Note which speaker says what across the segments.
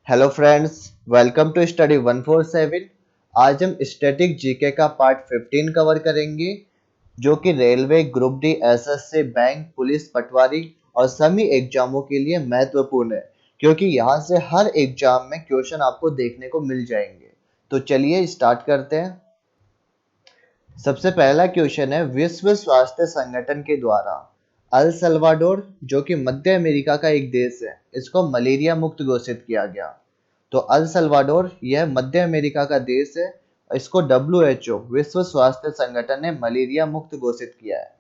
Speaker 1: Hello friends, welcome to study 147। आज हम static GK का पार्ट 15 कवर करेंगे जो कि railway, group D, SSC, bank, police, पटवारी और सभी एग्जामों के लिए महत्वपूर्ण है क्योंकि यहाँ से हर एग्जाम में क्वेश्चन आपको देखने को मिल जाएंगे। तो चलिए स्टार्ट करते हैं। सबसे पहला क्वेश्चन है, विश्व स्वास्थ्य संगठन के द्वारा अल सल्वाडोर जो कि मध्य अमेरिका का एक देश है, इसको मलेरिया मुक्त घोषित किया गया। तो अल सल्वाडोर यह मध्य अमेरिका का देश है। इसको WHO विश्व स्वास्थ्य संगठन ने मलेरिया मुक्त घोषित किया है।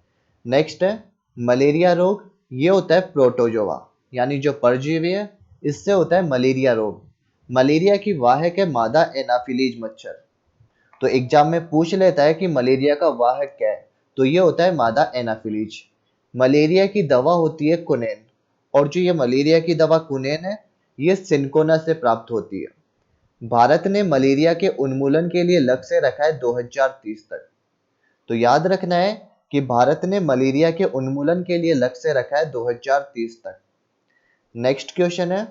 Speaker 1: नेक्स्ट है मलेरिया रोग। ये होता है प्रोटोजोआ यानी जो परजीवी है, इससे होता है मलेरिया रोग। मलेरिया की वाहक है मादा एनाफिलीज मच्छर। तो एग्जाम में पूछ लेता है कि मलेरिया का वाहक क्या है, तो ये होता है मादा एनाफिलीज। मलेरिया की दवा होती है कुनेन, और जो ये मलेरिया की दवा कुनेन है, ये सिनकोना से प्राप्त होती है। भारत ने मलेरिया के उन्मूलन के लिए लक्ष्य रखा है 2030 तक। तो याद रखना है कि भारत ने मलेरिया के उन्मूलन के लिए लक्ष्य रखा है 2030 तक। नेक्स्ट क्वेश्चन है,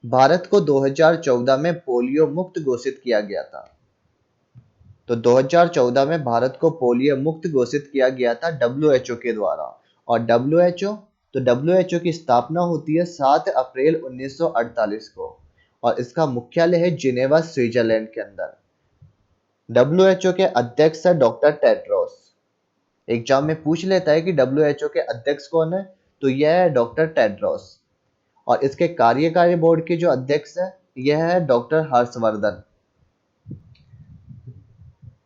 Speaker 1: भारत को 2014 में पोलियो मुक्त घोषित किया गया था। तो 2014 में भारत को पोलियो मुक्त घोषित किया गया था WHO के द्वारा। और WHO की स्थापना होती है 7 अप्रैल 1948 को, और इसका मुख्यालय है जिनेवा, स्विट्जरलैंड के अंदर। WHO के अध्यक्ष है डॉक्टर टेड्रोस। एग्जाम में पूछ लेता है कि WHO के अध्यक्ष कौन है, तो यह है डॉक्टर टेड्रोस। और इसके कार्यकारी बोर्ड के जो अध्यक्ष है, यह है डॉक्टर हर्षवर्धन।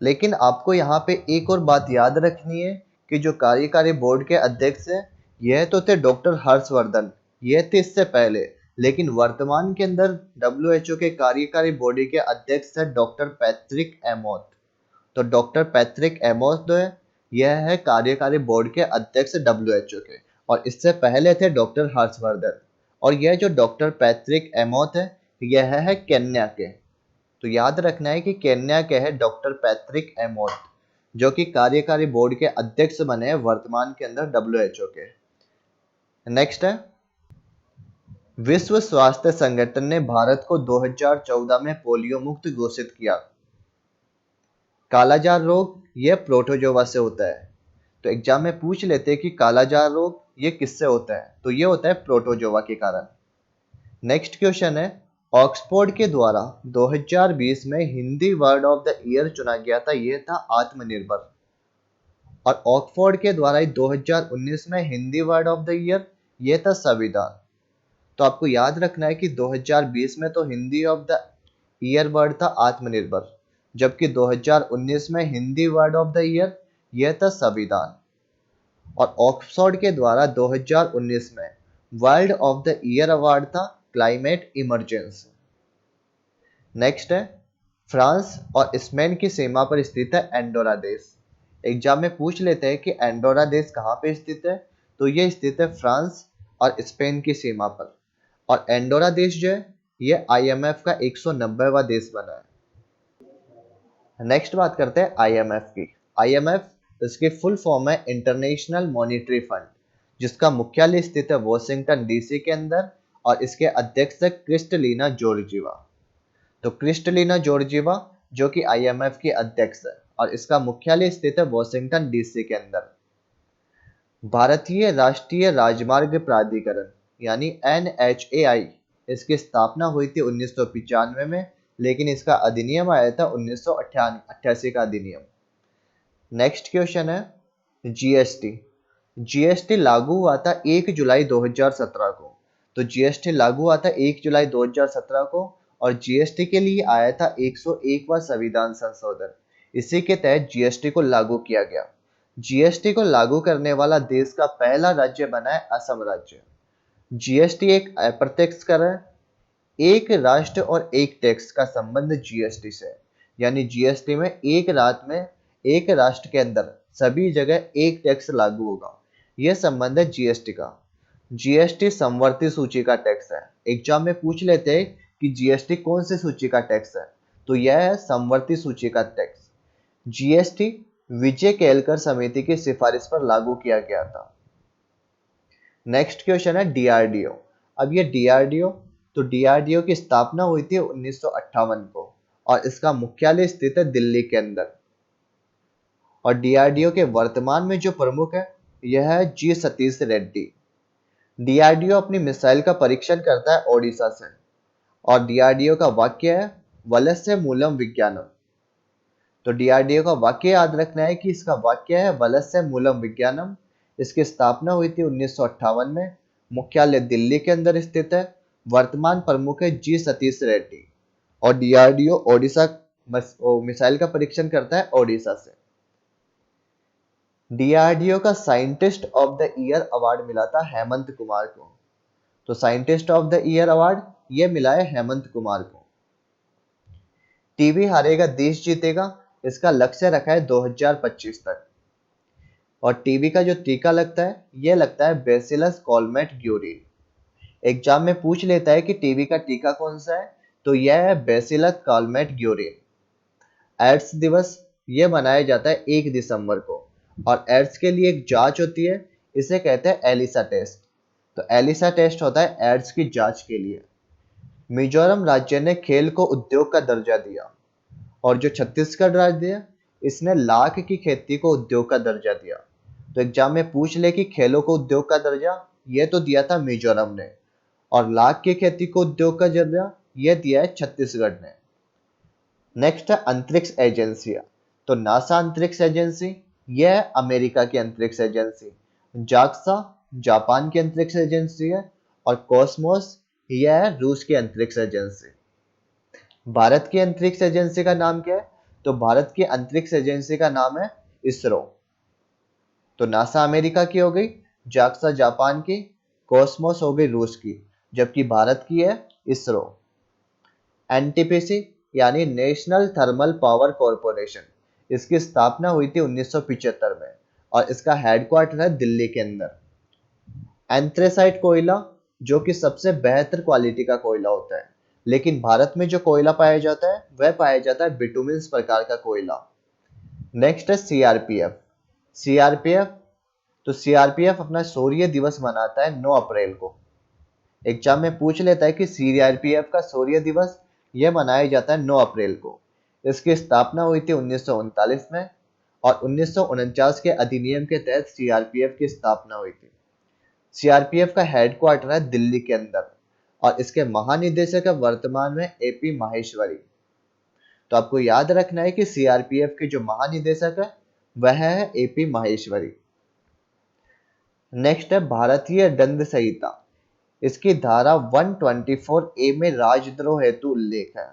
Speaker 1: लेकिन आपको यहाँ पे एक और बात याद रखनी है कि जो कार्यकारी बोर्ड के अध्यक्ष है, यह तो थे डॉक्टर हर्षवर्धन, यह थे इससे पहले। लेकिन वर्तमान के अंदर WHO के कार्यकारी बॉडी के अध्यक्ष है डॉक्टर पैट्रिक एमोस। तो डॉक्टर पैट्रिक एमोस जो है, यह है कार्यकारी बोर्ड के अध्यक्ष WHO के, और इससे पहले थे डॉक्टर हर्षवर्धन। और यह जो डॉक्टर पैट्रिक एमोस है, यह है केन्या के। तो याद रखना है कि केन्या के है डॉक्टर पैट्रिक एमोस, जो कि कार्यकारी बोर्ड के अध्यक्ष बने हैं वर्तमान के अंदर WHO के। नेक्स्ट है, विश्व स्वास्थ्य संगठन ने भारत को 2014 में पोलियो मुक्त घोषित किया। कालाजार रोग यह प्रोटोजोवा से होता है। तो एग्जाम में पूछ लेते हैं कि कालाजार रोग ये किससे होता है, तो ये होता है प्रोटोजोवा के कारण। नेक्स्ट क्वेश्चन है, ऑक्सफोर्ड के द्वारा 2020 में Hindi word of the year चुना गया था, यह था आत्मनिर्भर। और ऑक्सफोर्ड के द्वारा 2019 में Hindi word of the year यह था संविधान। तो आपको याद रखना है कि 2020 में तो Hindi of the year word था आत्मनिर्भर, जबकि 2019 में Hindi word of the year यह था संविधान। और ऑक्सफोर्ड के द्वारा 2019 में world of the year award था क्लाइमेट इमरजेंसी। नेक्स्ट है, फ्रांस और स्पेन की सीमा पर स्थित है एंडोरा देश। एग्जाम में पूछ लेते हैं कि एंडोरा देश कहाँ पे स्थित है, तो ये स्थित है फ्रांस और स्पेन की सीमा पर। और एंडोरा देश जो है, ये IMF का 190वां देश बना है। नेक्स्ट बात करते हैं IMF की। IMF इसकी फुल फॉर्म है इंटरनेशनल मॉनिटरी फंड, जिसका मुख्यालय स्थित है वॉशिंगटन DC के अंदर, और इसके अध्यक्ष है क्रिस्टलिना जॉर्जिवा। तो क्रिस्टलिना जॉर्जिवा जो कि IMF की अध्यक्ष है, और इसका मुख्यालय स्थित है वॉशिंगटन DC के अंदर। भारतीय राष्ट्रीय राजमार्ग प्राधिकरण यानी NHAI, इसकी स्थापना हुई थी 1995 में, लेकिन इसका अधिनियम आया था 1988 का अधिनियम। नेक्स्ट क्वेश्चन है, GST लागू हुआ था 1 जुलाई 2017 को। तो GST लागू हुआ था 1 जुलाई 2017 को, और GST के लिए आया था 101वां संविधान संशोधन। इसी के तहत GST को लागू किया गया। GST को लागू करने वाला देश का पहला राज्य बना है असम राज्य। GST एक अप्रत्यक्ष कर है, एक राष्ट्र और एक टैक्स का संबंध GST से, यानी GST में एक रात में एक राष्ट्र के अंदर सभी जगह एक टैक्स लागू होगा, यह संबंध है GST का। GST समवर्ती सूची का टैक्स है। एग्जाम में पूछ लेते हैं कि GST कौन सी सूची का टैक्स है, तो यह है समवर्ती सूची का टैक्स। GST विजय केलकर समिति की सिफारिश पर लागू किया गया था। नेक्स्ट क्वेश्चन है DRDO। अब ये DRDO तो डीआरडीओ की स्थापना हुई थी 1958 को और इसका मुख्यालय स्थित है दिल्ली के अंदर। और डीआरडीओ के वर्तमान में जो प्रमुख है यह है जी सतीश रेड्डी। डीआरडीओ अपनी मिसाइल का परीक्षण करता है ओडिशा से और डीआरडीओ का वाक्य है वलस्य मूलम विज्ञानम। तो डीआरडीओ का वाक्य याद रखना है कि इसका वाक्य है वलस्य मूलम विज्ञानम। इसकी स्थापना हुई थी 1958 में, मुख्यालय दिल्ली के अंदर स्थित है, वर्तमान प्रमुख है जी सतीश रेड्डी और डीआरडीओ ओडिशा मिसाइल का परीक्षण करता है ओडिशा से। डीआरडीओ का scientist of the year award मिला था हेमंत कुमार को। तो scientist of the year award ये मिला है हेमंत कुमार को। टीबी हारेगा देश जीतेगा, इसका लक्ष्य रखा है 2025 तक। और टीबी का जो टीका लगता है यह लगता है बेसिलस कॉलमेट ग्यूरिन। एग्जाम में पूछ लेता है कि टीबी का टीका कौन सा है, तो यह है बेसिलस कॉलमेट ग्यूरिन। एड्स दिवस यह मनाया जाता है 1 दिसंबर को और एड्स के लिए एक जांच होती है, इसे कहते हैं एलिसा टेस्ट। तो एलिसा टेस्ट होता है एड्स की जांच के लिए। मिजोरम राज्य ने खेल को उद्योग का दर्जा दिया और जो छत्तीसगढ़ राज्य है इसने लाख की खेती को उद्योग का दर्जा दिया। तो एग्जाम में पूछ ले कि खेलों को उद्योग का दर्जा ये तो दिया था मिजोरम ने और लाख की खेती को उद्योग का दर्जा ये दिया है छत्तीसगढ़ ने। नेक्स्ट है अंतरिक्ष एजेंसियां। तो नासा अंतरिक्ष एजेंसी यह है अमेरिका की अंतरिक्ष एजेंसी, जाक्सा जापान की अंतरिक्ष एजेंसी है और कॉस्मोस यह है रूस की अंतरिक्ष एजेंसी। भारत की अंतरिक्ष एजेंसी का नाम क्या है? तो भारत की अंतरिक्ष एजेंसी का नाम है इसरो। तो नासा अमेरिका की हो गई, जाक्सा जापान की, कॉस्मोस हो गई रूस की, जबकि भारत की है इसरो। एनटीपीसी यानी नेशनल थर्मल पावर कॉरपोरेशन, इसकी स्थापना हुई थी 1975 में और इसका हेडक्वार्टर है दिल्ली के अंदर। एंथ्रेसाइट कोयला जो कि सबसे बेहतर क्वालिटी का कोयला होता है, लेकिन भारत में जो कोयला पाया जाता है वह पाया जाता है बिटुमिन्स प्रकार का कोयला। नेक्स्ट है सीआरपीएफ। सीआरपीएफ तो सीआरपीएफ अपना शौर्य दिवस मनाता है 9 अप्रैल को। एग्जाम में पूछ लेता है कि सीआरपीएफ का शौर्य दिवस यह मनाया जाता है 9 अप्रैल को। इसकी स्थापना हुई थी 1939 में और 1949 के अधिनियम के तहत सीआरपीएफ की स्थापना हुई थी। सीआरपीएफ का हेडक्वार्टर है दिल्ली के अंदर और इसके महानिदेशक है वर्तमान में एपी माहेश्वरी। तो आपको याद रखना है कि सीआरपीएफ के जो महानिदेशक है वह है एपी माहेश्वरी। नेक्स्ट है भारतीय दंड संहिता। इसकी धारा 124 ए में राजद्रोह हेतु उल्लेख है।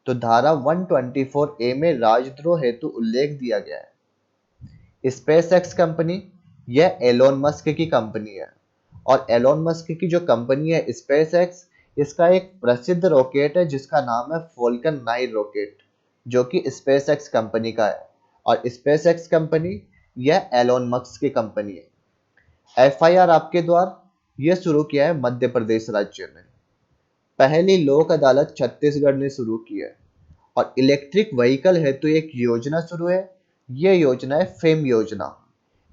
Speaker 1: तो धारा 124 ए में राजद्रोह हेतु उल्लेख दिया गया है। स्पेस एक्स कंपनी यह एलोन मस्क की कंपनी है और एलोन मस्क की जो कंपनी है स्पेस एक्स, इसका एक प्रसिद्ध रॉकेट है जिसका नाम है फॉल्कन 9 रॉकेट, जो कि स्पेस एक्स कंपनी का है और स्पेस एक्स कंपनी यह एलोन मस्क की कंपनी है। एफआईआर आपके द्वार यह शुरू किया है मध्य प्रदेश राज्य ने। पहली लोक अदालत छत्तीसगढ़ ने शुरू की है और इलेक्ट्रिक व्हीकल हेतु एक योजना शुरू है, यह योजना है फेम योजना।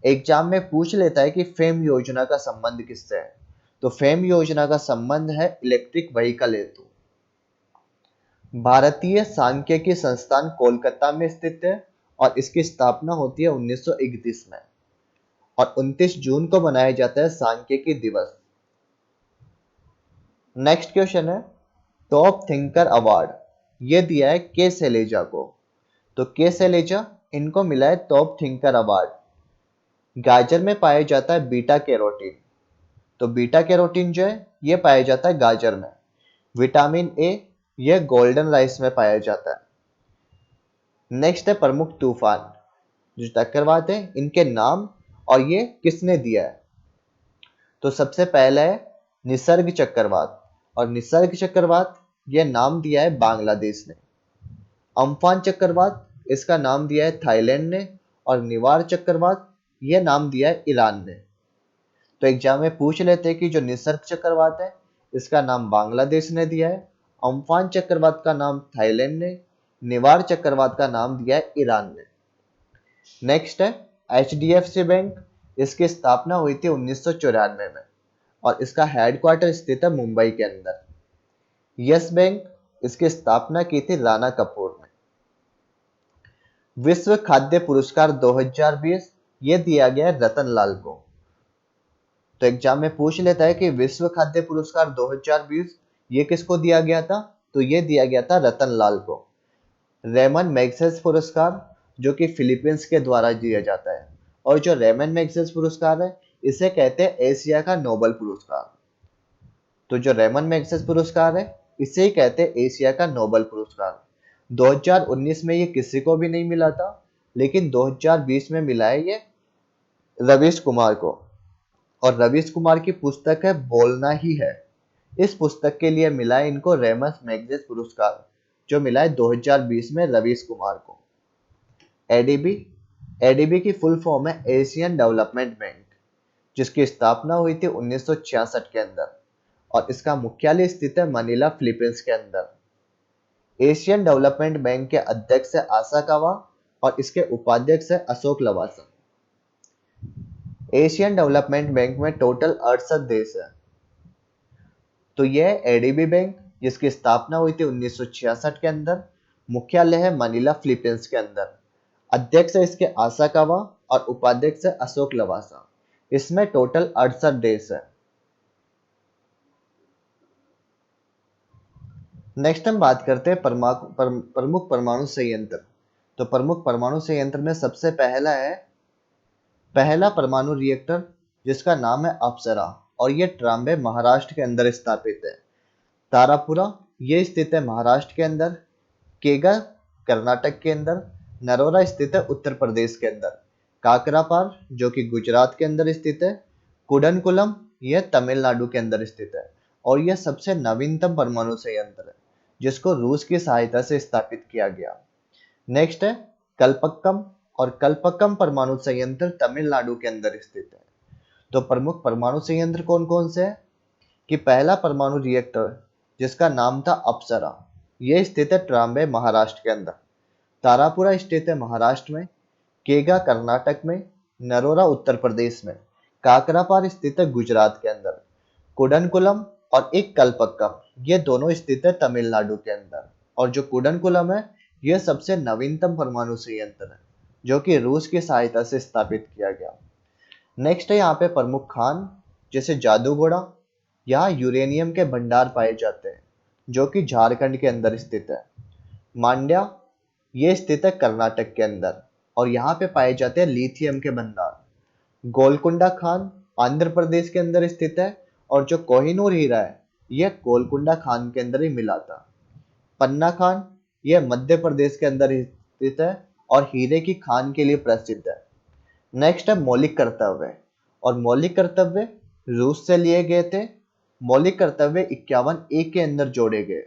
Speaker 1: एग्जाम में पूछ लेता है कि फेम योजना का संबंध किससे है, तो फेम योजना का संबंध है इलेक्ट्रिक व्हीकल हेतु। भारतीय सांख्यिकी संस्थान कोलकाता में स्थित है और इसकी स्थापना होती है 1931 में और 29 जून को मनाया जाता है सांख्यिकी दिवस। नेक्स्ट क्वेश्चन है टॉप थिंकर अवार्ड, ये दिया है के सैलेजा को। तो के सैलेजा इनको मिला है टॉप थिंकर अवार्ड। गाजर में पाया जाता है बीटा कैरोटीन। तो बीटा कैरोटीन जो है ये पाया जाता है गाजर में। विटामिन ए यह गोल्डन राइस में पाया जाता है। नेक्स्ट है प्रमुख तूफान। जो चक्रवात है इनके नाम और ये किसने दिया है। तो सबसे पहला है निसर्ग चक्रवात और निसर्ग चक्रवात यह नाम दिया है बांग्लादेश ने। अम्फान चक्रवात इसका नाम दिया है थाईलैंड ने और निवार चक्रवात यह नाम दिया है ईरान ने। तो एग्जाम में पूछ लेते हैं कि जो निसर्ग चक्रवात है इसका नाम बांग्लादेश ने दिया है, अम्फान चक्रवात का नाम थाईलैंड ने, निवार चक्रवात का नाम दिया है ईरान ने। नेक्स्ट है एचडीएफसी बैंक। इसकी स्थापना हुई थी 1994 में और इसका हेडक्वार्टर स्थित है मुंबई के अंदर। यस बैंक, इसकी स्थापना की थी राणा कपूर ने। विश्व खाद्य पुरस्कार 2020 ये दिया गया है रतन लाल को। तो एग्जाम में पूछ लेता है कि विश्व खाद्य पुरस्कार 2020 ये किसको दिया गया था, तो ये दिया गया था रतन लाल को। रेमन मैग्सेस पुरस्कार जो कि फिलीपींस के द्वारा दिया जाता है, और जो रेमन मैग्सेस पुरस्कार है इसे कहते हैं एशिया का नोबेल पुरस्कार। तो जो रेमन मैग्सेस पुरस्कार है इसे ही कहते हैं एशिया का नोबेल पुरस्कार। 2019 में ये किसी को भी नहीं मिला था, लेकिन 2020 में मिला है ये रवीश कुमार को। और रवीश कुमार की पुस्तक है बोलना ही है। इस पुस्तक के लिए मिला है इनको रेमन मैग्सेस पुरस्कार, जो मिला है 2020 में रवीश कुमार को। एडीबी, एडीबी की फुल फॉर्म है एशियन डेवलपमेंट बैंक, जिसकी स्थापना हुई थी 1966 के अंदर, और इसका मुख्यालय स्थित है मनीला, फिलीपींस के अंदर। एशियन डेवलपमेंट बैंक के अध्यक्ष है आसाकावा और इसके उपाध्यक्ष है Ashok Lavasa. Asian development bank में टोटल 68 देश है। तो यह एडीबी बैंक जिसकी स्थापना हुई थी 1966 के अंदर, मुख्यालय है मनीला, फिलीपींस के अंदर। अध्यक्ष है इसके आसाकावा और उपाध्यक्ष है अशोक लवासा। इसमें टोटल 68 देश है। नेक्स्ट हम बात करते हैं प्रमुख परमाणु संयंत्र। तो प्रमुख परमाणु संयंत्र में सबसे पहला परमाणु रिएक्टर जिसका नाम है अप्सरा, और ये ट्राम्बे, महाराष्ट्र के अंदर स्थापित है। तारापुरा ये स्थित है महाराष्ट्र के अंदर। केगा कर्नाटक के अंदर। नरोरा स्थित है उत्तर प्रदेश के अंदर। काकरापार जो कि गुजरात के अंदर स्थित है। कुडनकुलम यह तमिलनाडु के अंदर स्थित है, और यह सबसे नवीनतम परमाणु संयंत्र है जिसको रूस की सहायता से स्थापित किया गया। नेक्स्ट है कलपक्कम, और कलपक्कम परमाणु संयंत्र तमिलनाडु के अंदर स्थित है। तो प्रमुख परमाणु संयंत्र कौन कौन से हैं कि पहला परमाणु रिएक्टर जिसका नाम था अप्सरा, यह स्थित है ट्राम्बे, महाराष्ट्र के अंदर। तारापुरा स्थित है महाराष्ट्र में। केगा कर्नाटक में। नरोरा उत्तर प्रदेश में। काकरापार स्थित है गुजरात के अंदर। कुडनकुलम और एक कलपक्कम ये दोनों स्थित है तमिलनाडु के अंदर, और जो कुडनकुलम है यह सबसे नवीनतम परमाणु संयंत्र है जो कि रूस की सहायता से स्थापित किया गया। नेक्स्ट है यहाँ पे प्रमुख खान, जैसे जादूगोड़ा। यहाँ यूरेनियम के भंडार पाए जाते हैं जो कि झारखंड के अंदर स्थित है। मांड्या ये स्थित है कर्नाटक के अंदर, और यहाँ पे पाए जाते हैं लिथियम के भंडार। गोलकुंडा खान आंध्र प्रदेश के अंदर स्थित है, और जो कोहिनूर हीरा है यह गोलकुंडा खान के अंदर ही मिला था। पन्ना खान यह मध्य प्रदेश के अंदर स्थित है और हीरे की खान के लिए प्रसिद्ध है। नेक्स्ट है मौलिक कर्तव्य, और मौलिक कर्तव्य रूस से लिए गए थे। मौलिक कर्तव्य 51A के अंदर जोड़े गए।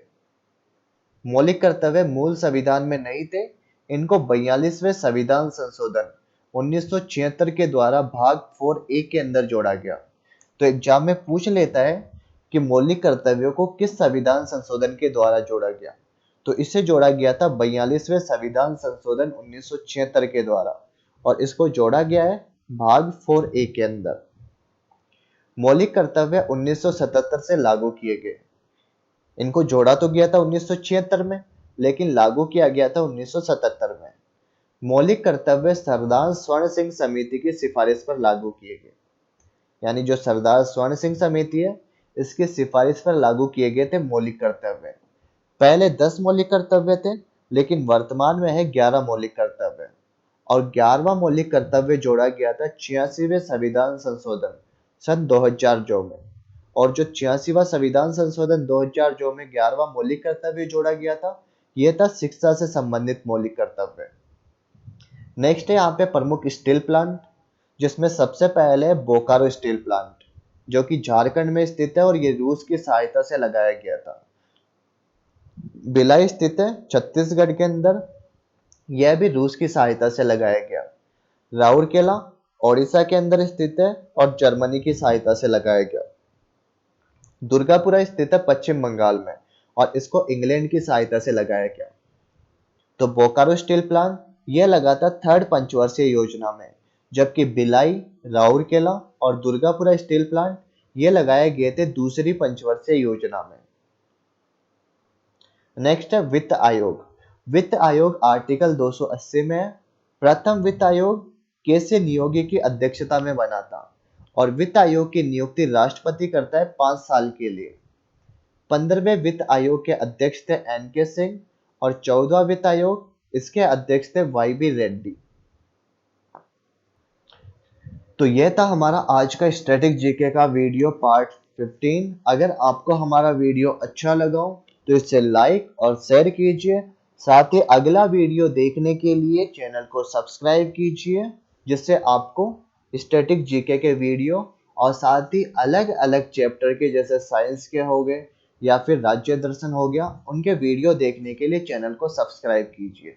Speaker 1: मौलिक कर्तव्य मूल संविधान में नहीं थे, इनको 42वें संविधान संशोधन 1976 के द्वारा भाग 4A के अंदर जोड़ा गया। तो एग्जाम में पूछ लेता है कि मौलिक कर्तव्यों को किस संविधान संशोधन के द्वारा जोड़ा गया, तो इसे जोड़ा गया था 42वें संविधान संशोधन 1976 के द्वारा, और इसको जोड़ा गया है भाग 4A के अंदर। मौलिक कर्तव्य 1977 से लागू किए गए। इनको जोड़ा तो गया था 1976 में, लेकिन लागू किया गया था 1977 में। मौलिक कर्तव्य सरदार स्वर्ण सिंह समिति की सिफारिश पर लागू किए गए। यानी जो सरदार स्वर्ण सिंह समिति है इसकी सिफारिश पर लागू किए गए थे मौलिक कर्तव्य। पहले 10 मौलिक कर्तव्य थे, लेकिन वर्तमान में है 11 मौलिक कर्तव्य, और 11वां मौलिक कर्तव्य जोड़ा गया था 86वें संविधान संशोधन सन 2002 में। और जो 86वां संविधान संशोधन 2002 में 11वां मौलिक कर्तव्य जोड़ा गया था, यह था शिक्षा से संबंधित मौलिक कर्तव्य। नेक्स्ट है यहाँ पे प्रमुख स्टील प्लांट, जिसमें सबसे पहले है बोकारो स्टील प्लांट जो कि झारखंड में स्थित है, और ये रूस की सहायता से लगाया गया था। भिलाई स्थित है छत्तीसगढ़ के अंदर, यह भी रूस की सहायता से लगाया गया। राउरकेला ओडिशा के अंदर स्थित है और जर्मनी की सहायता से लगाया गया। दुर्गापुरा स्थित है पश्चिम बंगाल में, और इसको इंग्लैंड की सहायता से लगाया गया। तो बोकारो स्टील प्लांट यह लगा था 3rd पंचवर्षीय योजना में, जबकि भिलाई, राउरकेला और दुर्गापुरा स्टील प्लांट ये लगाए गए थे 2री पंचवर्षीय योजना में। नेक्स्ट है वित्त आयोग। वित्त आयोग आर्टिकल 280 में है। प्रथम वित्त आयोग केसी नियोगी की अध्यक्षता में बना था और वित्त आयोग की नियुक्ति राष्ट्रपति करता है 5 साल के लिए। 15वें वित्त आयोग के अध्यक्ष थे एन के सिंह और 14वां वित्त आयोग इसके अध्यक्ष थे वाई बी रेड्डी। तो यह था हमारा आज का स्टैटिक जीके का वीडियो पार्ट 15। अगर आपको हमारा वीडियो अच्छा लगा हो तो इसे लाइक और शेयर कीजिए। साथ ही अगला वीडियो देखने के लिए चैनल को सब्सक्राइब कीजिए, जिससे आपको स्टैटिक जीके के वीडियो और साथ ही अलग अलग चैप्टर के जैसे साइंस के हो गए या फिर राज्य दर्शन हो गया, उनके वीडियो देखने के लिए चैनल को सब्सक्राइब कीजिए।